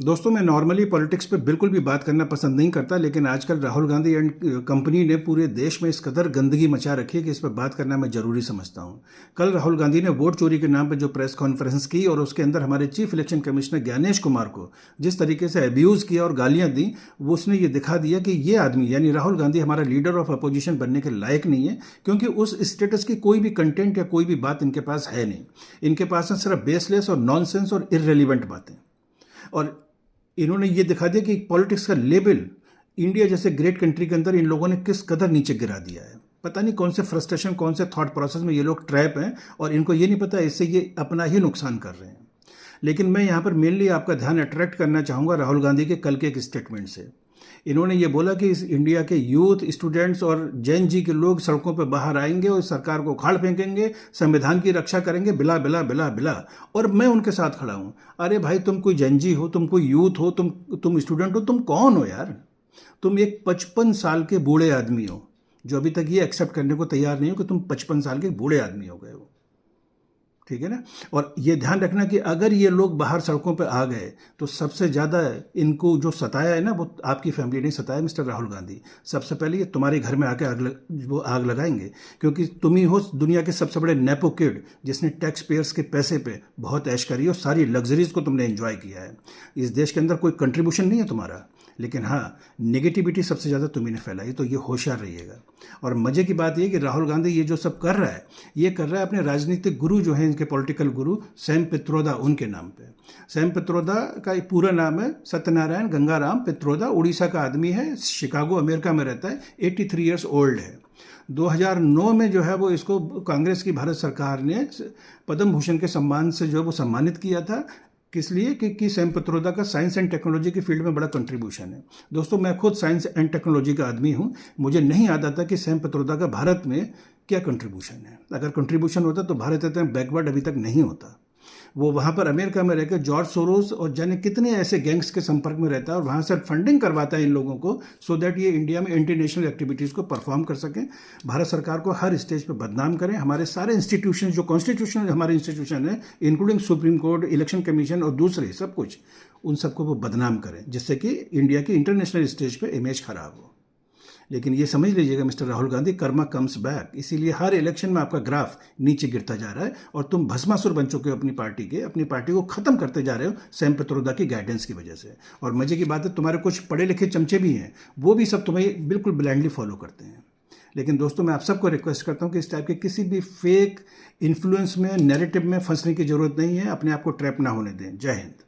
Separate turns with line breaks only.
दोस्तों, मैं normally politics पे बिल्कुल भी बात करना पसंद नहीं करता, लेकिन आजकल राहुल गांधी एंड कंपनी ने पूरे देश में इस कदर गंदगी मचा रखी है कि इस पर बात करना मैं ज़रूरी समझता हूं। कल राहुल गांधी ने वोट चोरी के नाम पर जो प्रेस कॉन्फ्रेंस की और उसके अंदर हमारे chief election commissioner Gyanesh Kumar को जिस तरीके से अब्यूज़ किया और गालियां दी, वो उसने ये दिखा दिया कि ये आदमी यानी राहुल गांधी हमारा लीडर ऑफ अपोजिशन बनने के लायक नहीं है, क्योंकि उस स्टेटस की कोई भी कंटेंट या कोई भी बात इनके पास है नहीं। इनके पास है सिर्फ बेसलेस और नॉनसेंस और इररेलीवेंट बातें। और इन्होंने ये दिखा दिया कि पॉलिटिक्स का लेवल इंडिया जैसे ग्रेट कंट्री के अंदर इन लोगों ने किस कदर नीचे गिरा दिया है। पता नहीं कौन से फ्रस्ट्रेशन, कौन से थॉट प्रोसेस में ये लोग ट्रैप हैं और इनको ये नहीं पता इससे ये अपना ही नुकसान कर रहे हैं। लेकिन मैं यहाँ पर मेनली आपका ध्यान अट्रैक्ट करना चाहूँगा राहुल गांधी के कल के एक स्टेटमेंट से। इन्होंने ये बोला कि इस इंडिया के यूथ, स्टूडेंट्स और जैन जी के लोग सड़कों पर बाहर आएंगे और सरकार को उखाड़ फेंकेंगे, संविधान की रक्षा करेंगे, बिला बिला बिला बिला, और मैं उनके साथ खड़ा हूँ। अरे भाई, तुम कोई जैन जी हो, तुम कोई यूथ हो, तुम स्टूडेंट हो, तुम कौन हो यार? तुम एक 55 साल के बूढ़े आदमी हो जो अभी तक ये एक्सेप्ट करने को तैयार नहीं हो कि तुम 55 साल के बूढ़े आदमी हो गए हो। ठीक है ना? और ये ध्यान रखना कि अगर ये लोग बाहर सड़कों पर आ गए तो सबसे ज़्यादा इनको जो सताया है ना, वो आपकी फैमिली नहीं सताया मिस्टर राहुल गांधी। सबसे पहले ये तुम्हारे घर में आके वो आग लगाएंगे, क्योंकि तुम ही हो दुनिया के सबसे बड़े नेपो किड जिसने टैक्स पेयर्स के पैसे पे बहुत ऐश करी और सारी लग्जरीज को तुमने एंजॉय किया है। इस देश के अंदर कोई कंट्रीब्यूशन नहीं है तुम्हारा, लेकिन हाँ, नेगेटिविटी सबसे ज़्यादा तुम्ही ने फैलाई, तो ये होशियार रहिएगा। और मज़े की बात ये कि राहुल गांधी ये जो सब कर रहा है, ये कर रहा है अपने राजनीतिक गुरु जो हैं, इनके पॉलिटिकल गुरु सैम पित्रोदा, उनके नाम पे। सैम पित्रोदा का पूरा नाम है सत्यनारायण गंगाराम पित्रोदा। उड़ीसा का आदमी है, शिकागो अमेरिका में रहता है, 83 ईयर्स ओल्ड है। 2009 में जो है वो इसको कांग्रेस की भारत सरकार ने पद्म भूषण के सम्मान से जो है वो सम्मानित किया था। किस लिए? कि सैम पित्रोदा का साइंस एंड टेक्नोलॉजी की फील्ड में बड़ा कंट्रीब्यूशन है। दोस्तों, मैं खुद साइंस एंड टेक्नोलॉजी का आदमी हूँ। मुझे नहीं याद आता कि सैम पित्रोदा का भारत में क्या कंट्रीब्यूशन है। अगर कंट्रीब्यूशन होता तो भारत इतना बैकवर्ड अभी तक नहीं होता। वो वहाँ पर अमेरिका में रहकर जॉर्ज सोरोस और जाने कितने ऐसे गैंग्स के संपर्क में रहता है और वहाँ से फंडिंग करवाता है इन लोगों को, सो दैट ये इंडिया में इंटरनेशनल एक्टिविटीज़ को परफॉर्म कर सकें, भारत सरकार को हर स्टेज पर बदनाम करें। हमारे सारे इंस्टीट्यूशन जो कॉन्स्टिट्यूशनल हमारे इंस्टीट्यूशन है, including supreme court, election commission और दूसरे सब कुछ, उन सबको वो बदनाम करें, जिससे कि इंडिया की इंटरनेशनल स्टेज पर इमेज खराब हो। लेकिन ये समझ लीजिएगा mister Rahul Gandhi, Karma comes back. इसीलिए हर इलेक्शन में आपका ग्राफ नीचे गिरता जा रहा है और तुम भस्मासुर बन चुके हो अपनी पार्टी को ख़त्म करते जा रहे हो सैम पित्रोदा की गाइडेंस की वजह से। और मज़े की बात है, तुम्हारे कुछ पढ़े लिखे चमचे भी हैं, वो भी सब तुम्हें बिल्कुल ब्लाइंडली फॉलो करते हैं। लेकिन दोस्तों, मैं आप सबको रिक्वेस्ट करता हूँ कि इस टाइप के किसी भी फेक इन्फ्लुएंस में, नैरेटिव में फंसने की ज़रूरत नहीं है। अपने आप को ट्रैप ना होने दें। जय हिंद।